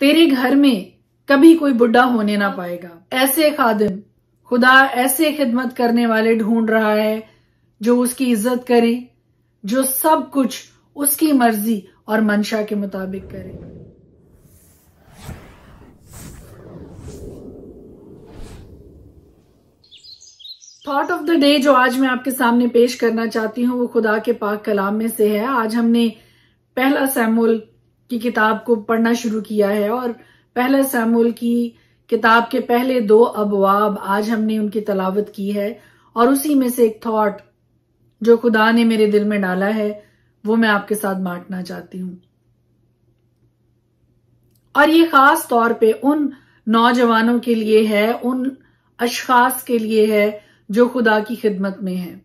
तेरे घर में कभी कोई बुढ़ा होने ना पाएगा। ऐसे खादिम खुदा ऐसे खिदमत करने वाले ढूंढ रहा है जो उसकी इज्जत करे, जो सब कुछ उसकी मर्जी और मंशा के मुताबिक करे। थॉट ऑफ द डे जो आज मैं आपके सामने पेश करना चाहती हूँ वो खुदा के पाक कलाम में से है। आज हमने पहला सैमुएल की किताब को पढ़ना शुरू किया है और पहला सैमुएल की किताब के पहले 2 अबवाब आज हमने उनकी तलावत की है और उसी में से एक थॉट जो खुदा ने मेरे दिल में डाला है वो मैं आपके साथ बांटना चाहती हूँ। और ये खास तौर पे उन नौजवानों के लिए है, उन अशखास के लिए है जो खुदा की खिदमत में है।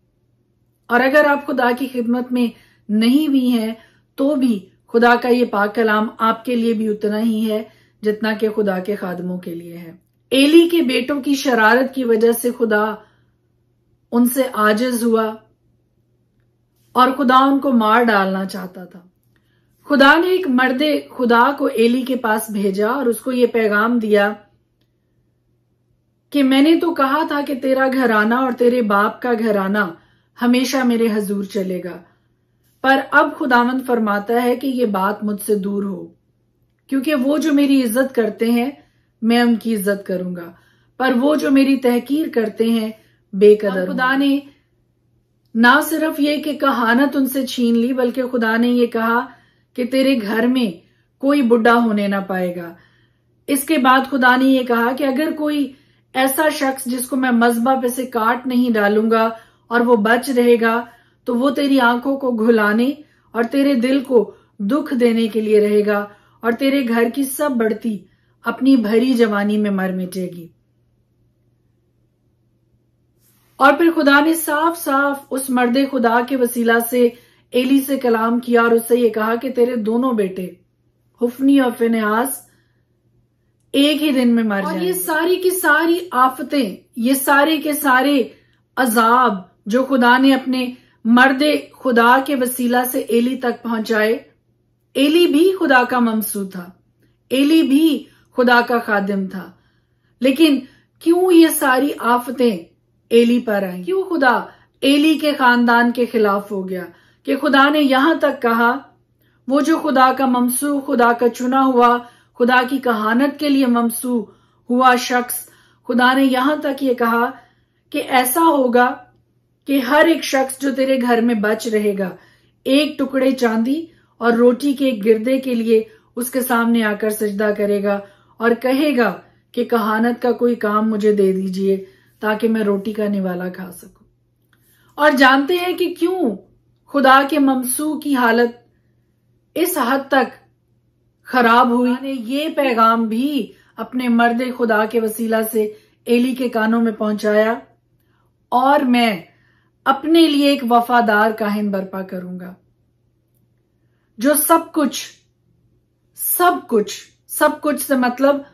और अगर आप खुदा की खिदमत में नहीं भी हैं तो भी खुदा का ये पाक कलाम आपके लिए भी उतना ही है जितना कि खुदा के खादमों के लिए है। एली के बेटों की शरारत की वजह से खुदा उनसे आजिज हुआ और खुदा उनको मार डालना चाहता था। खुदा ने एक मर्दे खुदा को एली के पास भेजा और उसको ये पैगाम दिया कि मैंने तो कहा था कि तेरा घराना और तेरे बाप का घराना हमेशा मेरे हजूर चलेगा, पर अब खुदावंद फरमाता है कि ये बात मुझसे दूर हो, क्योंकि वो जो मेरी इज्जत करते हैं मैं उनकी इज्जत करूंगा, पर वो जो मेरी तहकीर करते हैं बेकदर। खुदा ने ना सिर्फ ये कि कहानत उनसे छीन ली बल्कि खुदा ने ये कहा कि तेरे घर में कोई बुढ़ा होने ना पाएगा। इसके बाद खुदा ने ये कहा कि अगर कोई ऐसा शख्स जिसको मैं मज़बा पे से काट नहीं डालूंगा और वो बच रहेगा तो वो तेरी आंखों को घुलाने और तेरे दिल को दुख देने के लिए रहेगा और तेरे घर की सब बढ़ती अपनी भरी जवानी में मर मिटेगी। और फिर खुदा ने साफ साफ उस मर्दे खुदा के वसीला से एली से कलाम किया और उससे ये कहा कि तेरे दोनों बेटे हुफनी और फिनेहास एक ही दिन में मर जाएंगे। और ये सारी की सारी आफतें, ये सारे के सारे अजाब जो खुदा ने अपने मर्दे खुदा के वसीला से एली तक पहुंचाए, एली भी खुदा का ममसू था, एली भी खुदा का खादिम था, लेकिन क्यों ये सारी आफतें एली पर आई? क्यों खुदा एली के खानदान के खिलाफ हो गया कि खुदा ने यहां तक कहा वो जो खुदा का ममसू, खुदा का चुना हुआ, खुदा की कहानत के लिए ममसू हुआ शख्स, खुदा ने यहां तक ये कहा कि ऐसा होगा कि हर एक शख्स जो तेरे घर में बच रहेगा एक टुकड़े चांदी और रोटी के एक गिरदे के लिए उसके सामने आकर सजदा करेगा और कहेगा कि कहानत का कोई काम मुझे दे दीजिए ताकि मैं रोटी का निवाला खा सकूं। और जानते हैं कि क्यों खुदा के ममसू की हालत इस हद तक खराब हुई। ने ये पैगाम भी अपने मर्दे खुदा के वसीला से एली के कानों में पहुंचाया और मैं अपने लिए एक वफादार काहिन बर्पा करूंगा जो सब कुछ से मतलब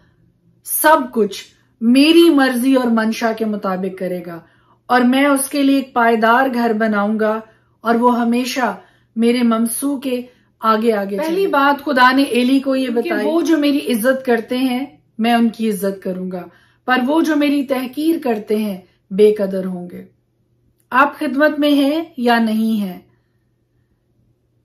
सब कुछ मेरी मर्जी और मंशा के मुताबिक करेगा और मैं उसके लिए एक पायदार घर बनाऊंगा और वो हमेशा मेरे ममसू के आगे आगे। पहली बात खुदा ने एली को ये बताई, वो जो मेरी इज्जत करते हैं मैं उनकी इज्जत करूंगा, पर वो जो मेरी तहकीर करते हैं बेकदर होंगे। आप खिदमत में हैं या नहीं हैं?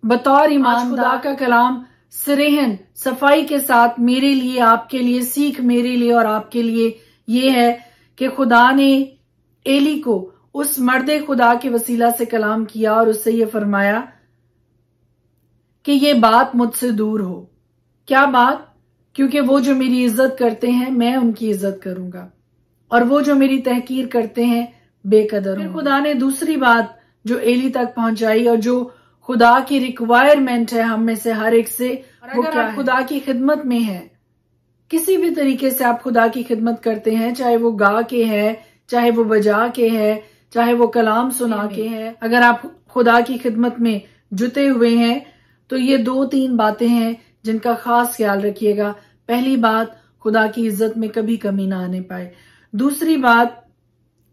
बतौर ईमान खुदा का कलाम सिरेहन सफाई के साथ मेरे लिए, आपके लिए, सीख मेरे लिए और आपके लिए ये है कि खुदा ने एली को उस मर्दे खुदा के वसीला से कलाम किया और उससे ये फरमाया कि ये बात मुझसे दूर हो। क्या बात? क्योंकि वो जो मेरी इज्जत करते हैं मैं उनकी इज्जत करूंगा और वो जो मेरी तहकीर करते हैं बेकदर। फिर खुदा ने दूसरी बात जो एली तक पहुंचाई और जो खुदा की रिक्वायरमेंट है हम में से हर एक से, वो क्या है? खुदा की खिदमत में है, किसी भी तरीके से आप खुदा की खिदमत करते हैं, चाहे वो गा के है, चाहे वो बजा के है, चाहे वो कलाम सुना के है, अगर आप खुदा की खिदमत में जुटे हुए हैं तो ये 2-3 बातें हैं जिनका खास ख्याल रखिएगा। पहली बात, खुदा की इज्जत में कभी कमी ना आने पाए। दूसरी बात,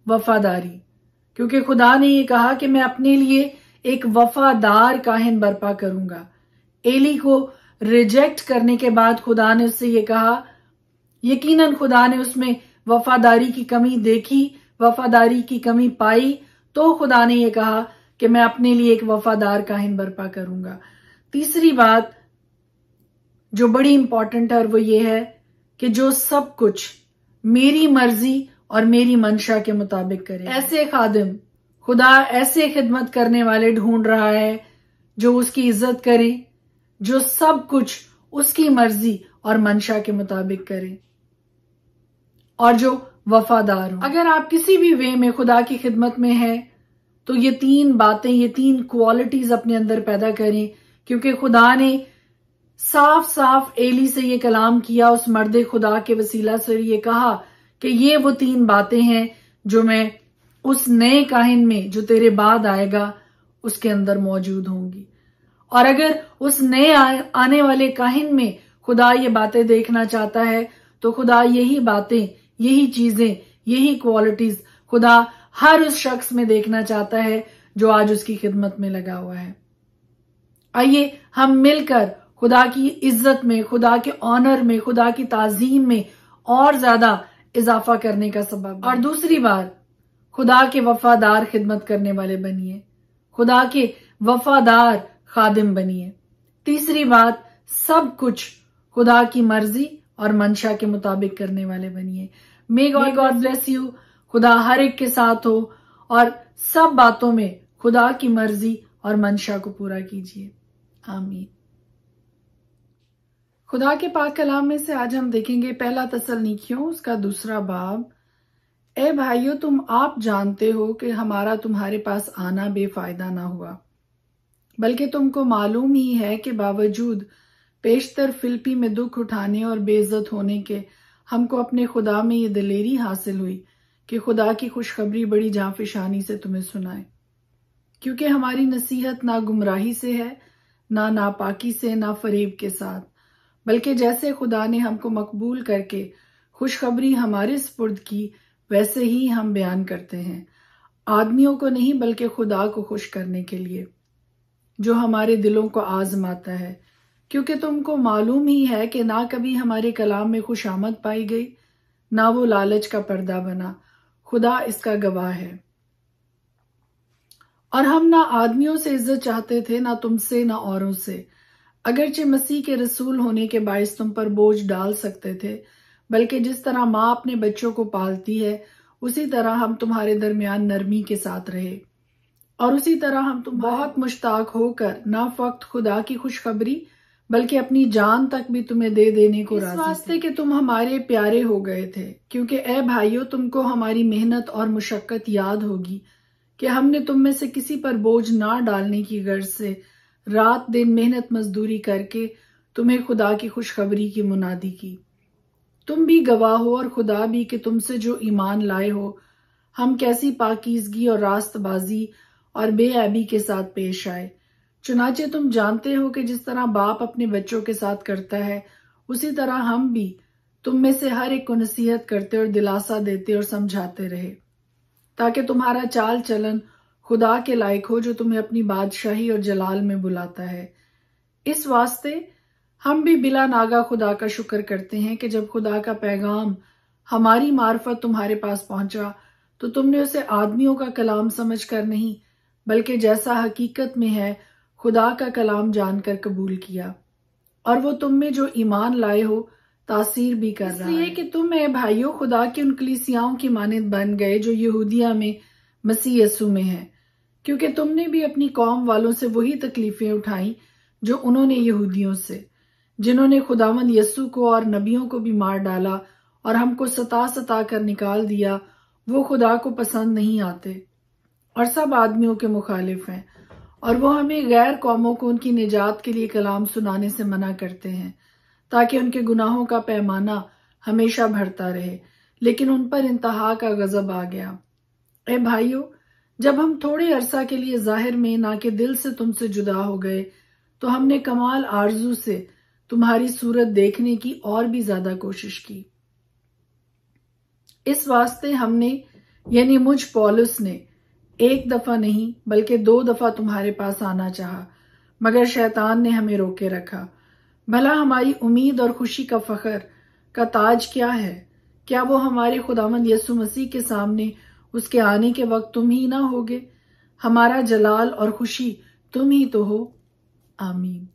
वफादारी, क्योंकि खुदा ने ये कहा कि मैं अपने लिए एक वफादार काहिन बर्पा करूंगा। एली को रिजेक्ट करने के बाद खुदा ने उससे ये कहा, यकीनन खुदा ने उसमें वफादारी की कमी देखी, वफादारी की कमी पाई, तो खुदा ने ये कहा कि मैं अपने लिए एक वफादार काहिन बर्पा करूंगा। तीसरी बात जो बड़ी इंपॉर्टेंट है और वो ये है कि जो सब कुछ मेरी मर्जी और मेरी मंशा के मुताबिक करे। ऐसे खादिम खुदा ऐसे खिदमत करने वाले ढूंढ रहा है जो उसकी इज्जत करें, जो सब कुछ उसकी मर्जी और मंशा के मुताबिक करें और जो वफादार हो। अगर आप किसी भी वे में खुदा की खिदमत में हैं तो ये तीन बातें, ये तीन क्वालिटीज अपने अंदर पैदा करें, क्योंकि खुदा ने साफ साफ एली से ये कलाम किया, उस मर्द खुदा के वसीला से ये कहा कि ये वो तीन बातें हैं जो मैं उस नए काहिन में जो तेरे बाद आएगा उसके अंदर मौजूद होंगी। और अगर उस नए आने वाले काहिन में खुदा ये बातें देखना चाहता है तो खुदा यही बातें, यही चीजें, यही क्वालिटीज खुदा हर उस शख्स में देखना चाहता है जो आज उसकी खिदमत में लगा हुआ है। आइए हम मिलकर खुदा की इज्जत में, खुदा के ऑनर में, खुदा की ताजीम में और ज्यादा इजाफा करने का सबब। और दूसरी बात, खुदा के वफादार खिदमत करने वाले बनिए, खुदा के वफादार खादिम बनिए। तीसरी बात, सब कुछ खुदा की मर्जी और मंशा के मुताबिक करने वाले बनिए। May God bless you. खुदा हर एक के साथ हो और सब बातों में खुदा की मर्जी और मंशा को पूरा कीजिए। आमीन। खुदा के पाक कलाम में से आज हम देखेंगे पहला तसल्लीकियों उसका 2 बाब। ए भाइयों, तुम आप जानते हो कि हमारा तुम्हारे पास आना बेफायदा ना हुआ, बल्कि तुमको मालूम ही है कि बावजूद पेशतर फिलिप्पी में दुख उठाने और बेइज्जत होने के हमको अपने खुदा में ये दिलेरी हासिल हुई कि खुदा की खुशखबरी बड़ी जांफिशानी से तुम्हें सुनाए, क्योंकि हमारी नसीहत ना गुमराही से है, ना नापाकी से, ना फरेब के साथ, बल्कि जैसे खुदा ने हमको मकबूल करके खुशखबरी हमारे स्पुर्द की वैसे ही हम बयान करते हैं, आदमियों को नहीं बल्कि खुदा को खुश करने के लिए जो हमारे दिलों को आजमाता है, क्योंकि तुमको मालूम ही है कि ना कभी हमारे कलाम में खुशामद पाई गई, ना वो लालच का पर्दा बना। खुदा इसका गवाह है। और हम ना आदमियों से इज्जत चाहते थे, ना तुमसे, ना औरों से, अगरचे मसीह के रसूल होने के बायस तुम पर बोझ डाल सकते थे, बल्कि जिस तरह माँ अपने बच्चों को पालती है उसी तरह हम तुम्हारे दरमियान नरमी के साथ रहे, और उसी तरह हम तुम बहुत मुश्ताक होकर ना फक्त खुदा की खुशखबरी बल्कि अपनी जान तक भी तुम्हें दे देने को राजी थे, इस वास्ते कि तुम हमारे प्यारे हो गए थे। क्योंकि ए भाइयों, तुमको हमारी मेहनत और मुशक्कत याद होगी कि हमने तुम में से किसी पर बोझ ना डालने की गर्ज से रात दिन मेहनत मजदूरी करके तुम्हें खुदा की खुशखबरी की मुनादी की। तुम भी गवाह हो और खुदा भी कि तुमसे जो ईमान लाए हो हम कैसी पाकीज़गी और रास्तबाजी और बेऐबी के साथ पेश आए। चुनाचे तुम जानते हो कि जिस तरह बाप अपने बच्चों के साथ करता है, उसी तरह हम भी तुम में से हर एक को नसीहत करते और दिलासा देते और समझाते रहे, ताकि तुम्हारा चाल चलन खुदा के लायक हो जो तुम्हें अपनी बादशाही और जलाल में बुलाता है। इस वास्ते हम भी बिला नागा खुदा का शुक्र करते हैं कि जब खुदा का पैगाम हमारी मार्फत तुम्हारे पास पहुंचा तो तुमने उसे आदमियों का कलाम समझकर नहीं, बल्कि जैसा हकीकत में है खुदा का कलाम जानकर कबूल किया, और वो तुम में जो ईमान लाए हो तासीर भी कर रहा है। इसलिए कि तुम भाइयों खुदा की उन कलीसियाओं की मानद बन गए जो यहूदिया में मसीह यसू में है, क्योंकि तुमने भी अपनी कौम वालों से वही तकलीफें उठाई जो उन्होंने यहूदियों से, जिन्होंने खुदावंद यसू को और नबियों को भी मार डाला और हमको सता कर निकाल दिया, वो खुदा को पसंद नहीं आते और सब आदमियों के मुखालिफ हैं, और वो हमें गैर कौमों को उनकी निजात के लिए कलाम सुनाने से मना करते हैं, ताकि उनके गुनाहों का पैमाना हमेशा बढ़ता रहे, लेकिन उन पर इंतहा का गजब आ गया। ए भाइयों, जब हम थोड़े अरसा के लिए जाहिर में ना कि दिल से तुमसे जुदा हो गए, तो हमने कमाल आरजू से तुम्हारी सूरत देखने की और भी ज्यादा कोशिश की। इस वास्ते हमने यानी मुझ पौलुस ने एक दफा नहीं बल्कि 2 दफा तुम्हारे पास आना चाहा, मगर शैतान ने हमें रोके रखा। भला हमारी उम्मीद और खुशी का फख्र का ताज क्या है? क्या वो हमारे खुदावंद यीशु मसीह के सामने उसके आने के वक्त तुम ही ना होगे? हमारा जलाल और खुशी तुम ही तो हो। आमीन।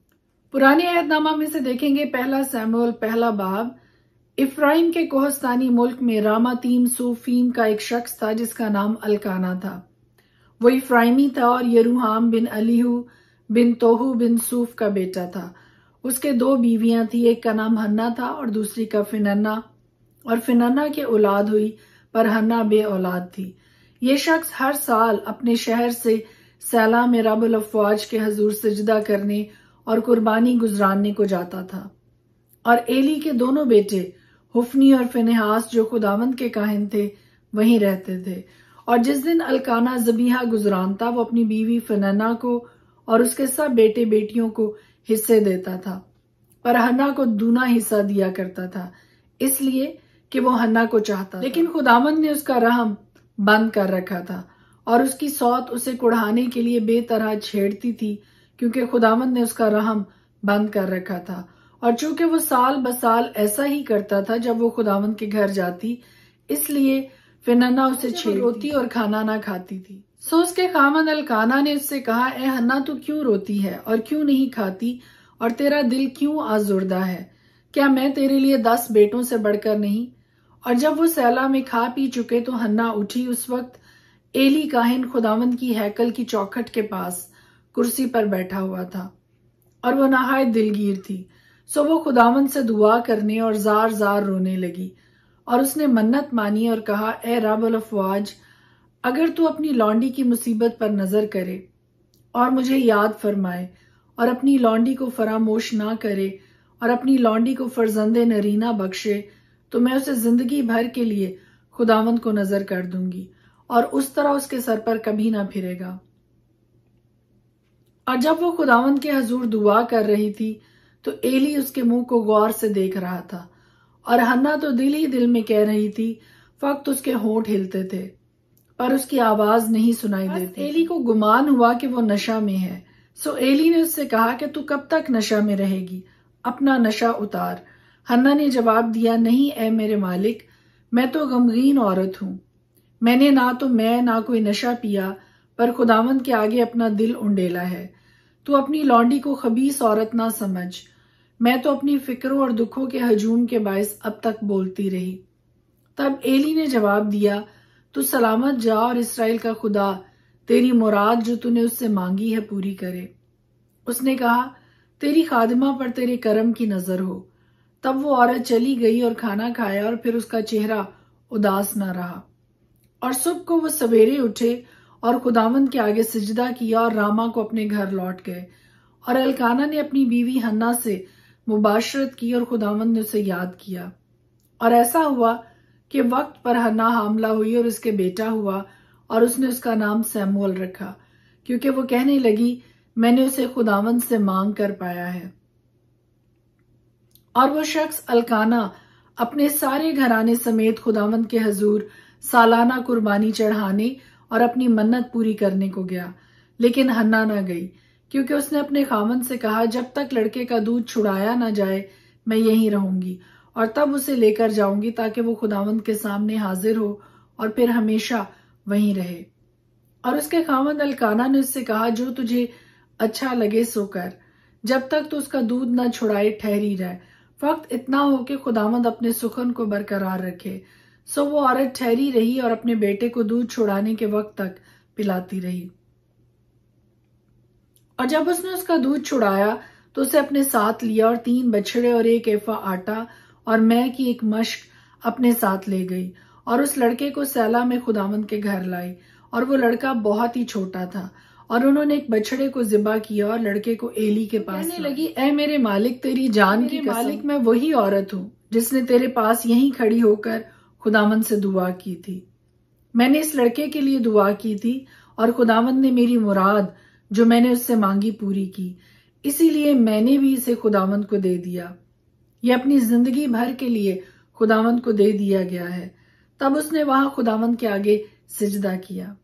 पुराने अहदनामा में से देखेंगे पहला सैमुअल पहला बाब। इफ्राइम के कोहस्तानी मुल्क में रामातीम सूफीम का एक शख्स था जिसका नाम अलकाना था। वो इफ्राइमी था और यरूहाम बिन अलीहू बिन तोहू बिन सूफ का बेटा था। उसके 2 बीवियां थी, एक का नाम हन्ना था और दूसरी का फिनन्ना, और फिनन्ना के औलाद हुई पर हन्ना बे औलाद थी। ये शख्स हर साल अपने शहर से सैला में रब्बुल अफ़वाज के हजूर सजदा करने और कुर्बानी गुजरानने को जाता था। और एली के दोनों बेटे हुफनी और फिनेहास जो खुदावंद के काहिन थे वहीं रहते थे। और जिस दिन अलकाना ज़बीहा गुजरानता वो अपनी बीवी फिनन्ना को और उसके सब बेटे बेटियों को हिस्से देता था, पर हन्ना को दूना हिस्सा दिया करता था, इसलिए कि वो हन्ना को चाहता। लेकिन खुदावंद ने उसका रहम बंद कर रखा था और उसकी सौत उसे कुढ़ाने के लिए बेतरह छेड़ती थी, क्योंकि खुदावंद ने उसका रहम बंद कर रखा था। और चूंकि वो साल बसाल ऐसा ही करता था जब वो खुदावंद के घर जाती, इसलिए फिनन्ना उसे छेड़ती और खाना ना खाती थी। सो उसके खामन अलकाना ने उससे कहा, ए हन्ना, तू क्यों रोती है और क्यों नहीं खाती और तेरा दिल क्यों आजुर्दा है? क्या मैं तेरे लिए 10 बेटों से बढ़कर नहीं? और जब वो सैला में खा पी चुके तो हन्ना उठी। उस वक्त एली काहिन खुदावंद की हैकल की चौखट के पास कुर्सी पर बैठा हुआ था और वो नहायत दिलगीर थी। सो वो खुदावंद से दुआ करने और जार जार रोने लगी और उसने मन्नत मानी और कहा, ए रब्बुल अफ़वाज, अगर तू अपनी लौंडी की मुसीबत पर नजर करे और मुझे याद फरमाए और अपनी लौंडी को फरामोश ना करे और अपनी लौंडी को फर्जंदे नरीना बख्शे, तो मैं उसे जिंदगी भर के लिए खुदावंद को नजर कर दूंगी और उस तरह उसके सर पर कभी ना फिरेगा। और जब वो खुदावंद के हजूर दुआ कर रही थी तो एली उसके मुंह को गौर से देख रहा था और हन्ना तो दिल ही दिल में कह रही थी, फक्त उसके होंठ हिलते थे पर उसकी आवाज नहीं सुनाई देती। एली को गुमान हुआ कि वो नशा में है। सो एली ने उससे कहा कि तू कब तक नशा में रहेगी, अपना नशा उतार। हन्ना ने जवाब दिया, नहीं ए मेरे मालिक, मैं तो गमगीन औरत हूं। मैंने ना तो मैं ना कोई नशा पिया, पर खुदावंद के आगे अपना दिल उंडेला है। तू अपनी लौंडी को खबीस औरत ना समझ। मैं तो अपनी फिक्रों और दुखों के हजूम के बायस अब तक बोलती रही। तब एली ने जवाब दिया, तू सलामत जा और इसराइल का खुदा तेरी मुराद जो तूने उससे मांगी है पूरी करे। उसने कहा, तेरी खादिमा पर तेरे करम की नजर हो। तब वो औरत चली गई और खाना खाया और फिर उसका चेहरा उदास ना रहा। और सुबह को वो सवेरे उठे और खुदावंद के आगे सिजदा किया और रामा को अपने घर लौट गए। और अलकाना ने अपनी बीवी हन्ना से मुबाशरत की और खुदावंद ने उसे याद किया। और ऐसा हुआ कि वक्त पर हन्ना हामला हुई और उसके बेटा हुआ और उसने उसका नाम सैमुअल रखा, क्योंकि वो कहने लगी, मैंने उसे खुदावंद से मांग कर पाया है। और वो शख्स अलकाना अपने सारे घराने समेत खुदावंद के हजूर सालाना कुर्बानी चढ़ाने और अपनी मन्नत पूरी करने को गया, लेकिन हन्ना ना गई, क्योंकि उसने अपने खामन से कहा, जब तक लड़के का दूध छुड़ाया ना जाए मैं यहीं रहूंगी और तब उसे लेकर जाऊंगी ताकि वो खुदावंद के सामने हाजिर हो और फिर हमेशा वहीं रहे। और उसके खामन अलकाना ने उससे कहा, जो तुझे अच्छा लगे सो कर, जब तक तो उसका दूध न छुड़ाए ठहरी रहे, फक्त इतना हो कि खुदावंद अपने सुखन को बरकरार रखे। सो वो औरत ठहरी रही और अपने बेटे को दूध छुड़ाने के वक्त तक पिलाती रही। और जब उसने उसका दूध छुड़ाया तो उसे अपने साथ लिया और 3 बछड़े और 1 एफा आटा और मैं की एक मश्क अपने साथ ले गई और उस लड़के को सैला में खुदावंद के घर लाई। और वो लड़का बहुत ही छोटा था और उन्होंने एक बछड़े को जिबा किया और लड़के को एली के पास कहने लगी, ए मेरे मालिक, तेरी जान की मालिक, मैं वही औरत हूँ जिसने तेरे पास यहीं खड़ी होकर खुदावंद से दुआ की थी। मैंने इस लड़के के लिए दुआ की थी और खुदावंद ने मेरी मुराद जो मैंने उससे मांगी पूरी की, इसीलिए मैंने भी इसे खुदावंद को दे दिया। ये अपनी जिंदगी भर के लिए खुदावंद को दे दिया गया है। तब उसने वहां खुदावंद के आगे सिजदा किया।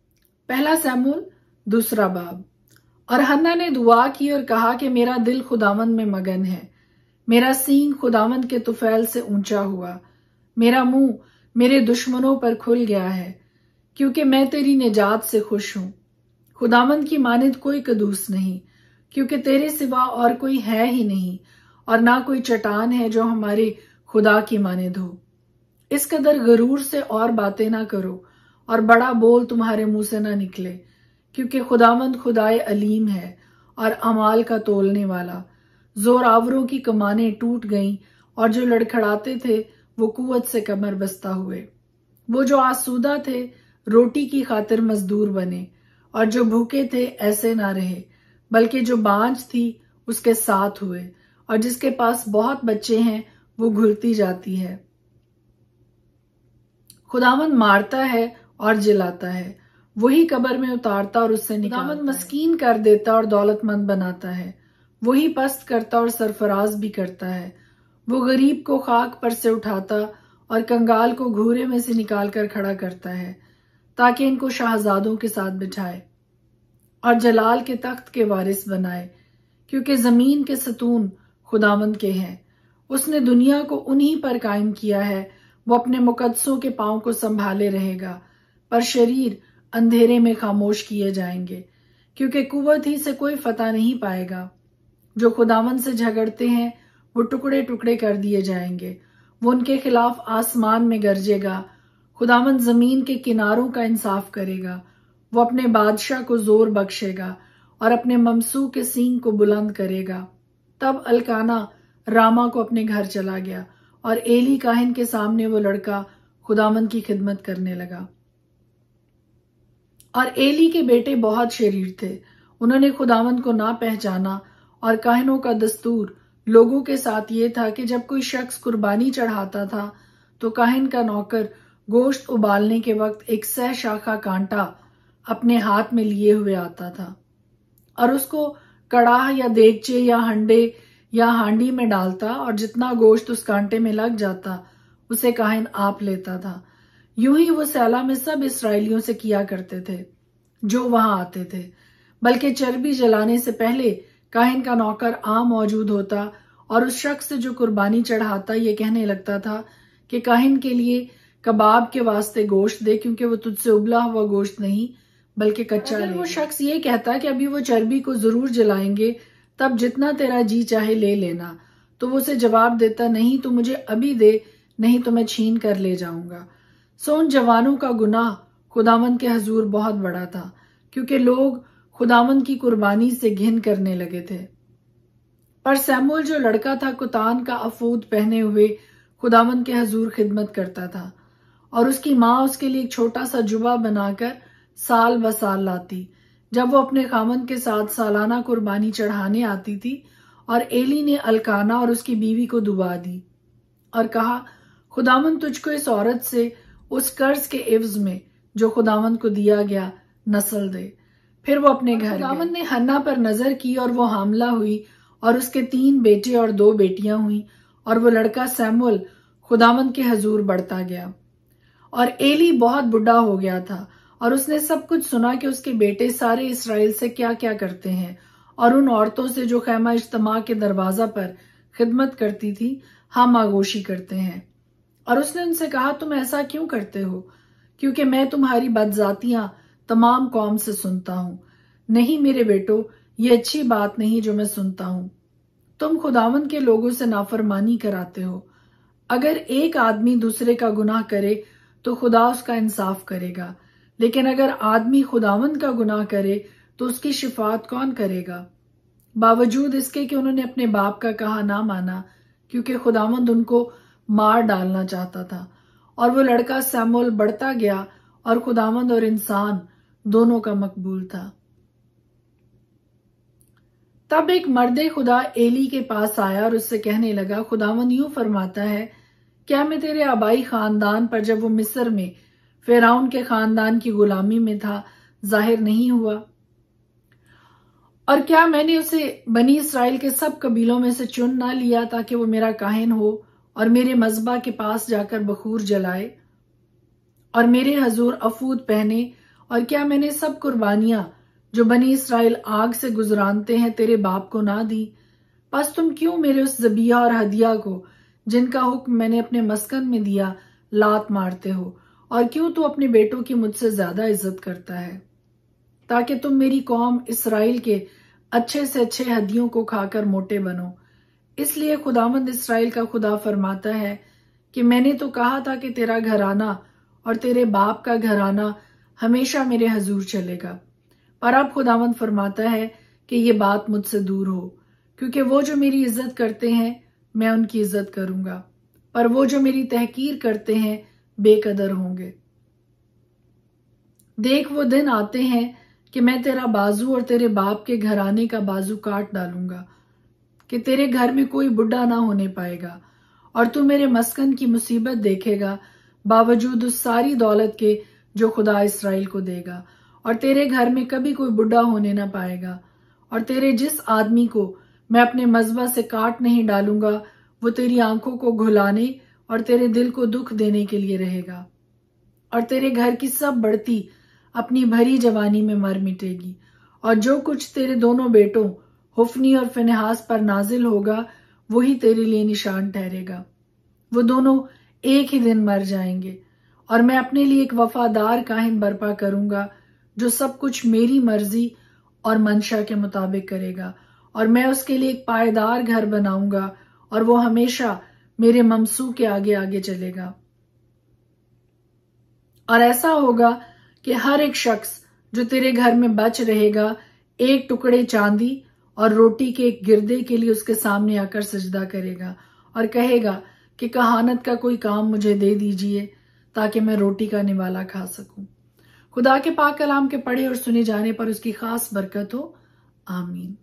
पहला सैमुअल 2 बाब। और हन्ना ने दुआ की और कहा कि मेरा दिल खुदावंद में मगन है। मेरा सींग खुदावंद के तुफैल से ऊंचा हुआ, मेरा मुंह मेरे दुश्मनों पर खुल गया है, क्योंकि मैं तेरी निजात से खुश हूं। खुदावंद की मानिद कोई कदूस नहीं, क्योंकि तेरे सिवा और कोई है ही नहीं, और ना कोई चट्टान है जो हमारे खुदा की मानिद हो। इस कदर गरूर से और बातें ना करो, और बड़ा बोल तुम्हारे मुंह से ना निकले, क्योंकि खुदावंद खुदाए अलीम है और अमाल का तोलने वाला। जोरावरों की कमानें टूट गईं, और जो लड़खड़ाते थे वो कुव्वत से कमर बस्ता हुए। वो जो आसूदा थे रोटी की खातिर मजदूर बने, और जो भूखे थे ऐसे ना रहे, बल्कि जो बांझ थी उसके साथ हुए, और जिसके पास बहुत बच्चे हैं वो घुलती जाती है। खुदावंद मारता है और जिलाता है, वही कब्र में उतारता और उससे निकालता है। खुदावंद मस्कीन कर देता और दौलतमंद बनाता है, वही पस्त करता और सरफराज भी करता है। वो गरीब को खाक पर से उठाता और कंगाल को घूरे में से निकाल कर खड़ा करता है, ताकि इनको शाहजादों के साथ बिठाए और जलाल के तख्त के वारिस बनाए, क्योंकि जमीन के सतून खुदावंद के हैं। उसने दुनिया को उन्हीं पर कायम किया है। वो अपने मुकद्दसों के पांव को संभाले रहेगा, पर शरीर अंधेरे में खामोश किए जाएंगे, क्योंकि कुव्वत ही से कोई फतह नहीं पाएगा। जो खुदावंद से झगड़ते हैं वो टुकड़े टुकड़े कर दिए जाएंगे। वो उनके खिलाफ आसमान में गरजेगा। खुदावंद जमीन के किनारों का इंसाफ करेगा। वो अपने बादशाह को जोर बख्शेगा और अपने ममसू के सींग को बुलंद करेगा। तब अल्काना रामा को अपने घर चला गया, और एली काहिन के सामने वो लड़का खुदावंद की खिदमत करने लगा। और एली के बेटे बहुत शरीर थे, उन्होंने खुदावंद को ना पहचाना। और काहिनों का दस्तूर लोगों के साथ ये था कि जब कोई शख्स कुर्बानी चढ़ाता था तो काहिन का नौकर गोश्त उबालने के वक्त एक सह शाखा कांटा अपने हाथ में लिए हुए आता था और उसको कड़ाह या देगचे या हंडे या हांडी में डालता, और जितना गोश्त उस कांटे में लग जाता उसे काहिन आप लेता था। यूं ही वो सैला में सब इसराइलियों से किया करते थे जो वहां आते थे। बल्कि चर्बी जलाने से पहले काहिन का नौकर आ मौजूद होता और उस शख्स से जो कुर्बानी चढ़ाता ये कहने लगता था कि काहिन के लिए कबाब के वास्ते गोश्त दे, क्योंकि वो तुझसे उबला हुआ गोश्त नहीं बल्कि कच्चा ले। वो शख्स ये कहता कि अभी वो चर्बी को जरूर जलाएंगे, तब जितना तेरा जी चाहे ले लेना, तो वो उसे जवाब देता, नहीं तो मुझे अभी दे, नहीं तो मैं छीन कर ले जाऊंगा। सो उन जवानों का गुनाह खुदावंद के हजूर बहुत बड़ा था, क्योंकि लोग खुदावंद की कुर्बानी से घिन करने लगे थे। पर सैमुअल जो लड़का था कुतान का अफूद पहने हुए खुदावंद के हजूर खिदमत करता था, और उसकी माँ उसके लिए एक छोटा सा जुबा बनाकर साल ब साल लाती जब वो अपने खामन के साथ सालाना कुर्बानी चढ़ाने आती थी। और एली ने अल्काना और उसकी बीवी को दुआ दी और कहा, खुदावंद तुझको इस औरत से उस कर्ज के एवज में जो खुदावंद को दिया गया नस्ल दे। फिर वो अपने घर खुदावंद ने हन्ना पर नजर की और वो हामला हुई, और उसके 3 बेटे और 2 बेटियां हुई, और वो लड़का सैमुअल खुदावंद के हजूर बढ़ता गया। और एली बहुत बुढ़ा हो गया था, और उसने सब कुछ सुना कि उसके बेटे सारे इसराइल से क्या क्या करते हैं, और उन औरतों से जो खैमा इज्तिमा के दरवाजा पर खिदमत करती थी हम आगोशी करते हैं। और उसने उनसे कहा, तुम ऐसा क्यों करते हो? क्योंकि मैं तुम्हारी बदजातियां तमाम कौम से सुनता हूं। नहीं मेरे बेटो, ये अच्छी बात नहीं जो मैं सुनता हूं। तुम खुदावंद के लोगों से नाफरमानी कराते हो। अगर एक आदमी दूसरे का गुनाह करे तो खुदा उसका इंसाफ करेगा, लेकिन अगर आदमी खुदावंद का गुनाह करे तो उसकी शिफात कौन करेगा? बावजूद इसके कि उन्होंने अपने बाप का कहा ना माना, क्योंकि खुदावंद उनको मार डालना चाहता था। और वो लड़का सैमुअल बढ़ता गया और खुदावंद और इंसान दोनों का मकबूल था। तब एक मर्दे खुदा एली के पास आया और उससे कहने लगा, खुदावंद यूं फरमाता है, क्या मैं तेरे आबाई खानदान पर जब वो मिस्र में फिरौन के खानदान की गुलामी में था जाहिर नहीं हुआ? और क्या मैंने उसे बनी इसराइल के सब कबीलों में से चुन ना लिया ताकि वो मेरा काहिन हो और मेरे मज़बा के पास जाकर बखूर जलाए और मेरे हजूर अफूद पहने? और क्या मैंने सब कुर्बानियां जो बनी इसराइल आग से गुजरानते हैं तेरे बाप को ना दी? बस तुम क्यों मेरे उस ज़बिया और हदिया को, जिनका हुक्म मैंने अपने मस्कन में दिया, लात मारते हो? और क्यों तू अपने बेटों की मुझसे ज्यादा इज्जत करता है, ताकि तुम मेरी कौम इसराइल के अच्छे से अच्छे हदियों को खाकर मोटे बनो? इसलिए खुदावंद इसराइल का खुदा फरमाता है कि मैंने तो कहा था कि तेरा घराना और तेरे बाप का घराना हमेशा मेरे हजूर चलेगा, पर अब खुदावंद फरमाता है कि ये बात मुझसे दूर हो, क्योंकि वो जो मेरी इज्जत करते हैं मैं उनकी इज्जत करूंगा, पर वो जो मेरी तहकीर करते हैं बेकदर होंगे। देख, वो दिन आते हैं कि मैं तेरा बाजू और तेरे बाप के घराने का बाजू काट डालूंगा, कि तेरे घर में कोई बुढ़ा ना होने पाएगा, और तू मेरे मस्कन की मुसीबत देखेगा, बावजूद उस सारी दौलत के जो खुदा इसराइल को देगा। और तेरे घर में कभी कोई बुढ़ा होने ना पाएगा। और तेरे जिस आदमी को मैं अपने मजबा से काट नहीं डालूंगा, वो तेरी आंखों को घुलाने और तेरे दिल को दुख देने के लिए रहेगा। और तेरे घर की सब बढ़ती अपनी भरी जवानी में मर मिटेगी। और जो कुछ तेरे दोनों बेटों हुफनी और फिनेहास पर नाजिल होगा, वही तेरे लिए निशान ठहरेगा। वो दोनों एक ही दिन मर जाएंगे, और मैं अपने लिए एक वफादार काहिन बर्पा करूंगा, जो सब कुछ मेरी मर्जी और मंशा के मुताबिक करेगा। और मैं उसके लिए एक पायदार घर बनाऊंगा, और वो हमेशा मेरे ममसू के आगे आगे चलेगा। और ऐसा होगा कि हर एक शख्स जो तेरे घर में बच रहेगा, एक टुकड़े चांदी और रोटी के एक गिरदे के लिए उसके सामने आकर सजदा करेगा और कहेगा कि कहानत का कोई काम मुझे दे दीजिए, ताकि मैं रोटी का निवाला खा सकूं। खुदा के पाक कलाम के पढ़े और सुने जाने पर उसकी खास बरकत हो। आमीन।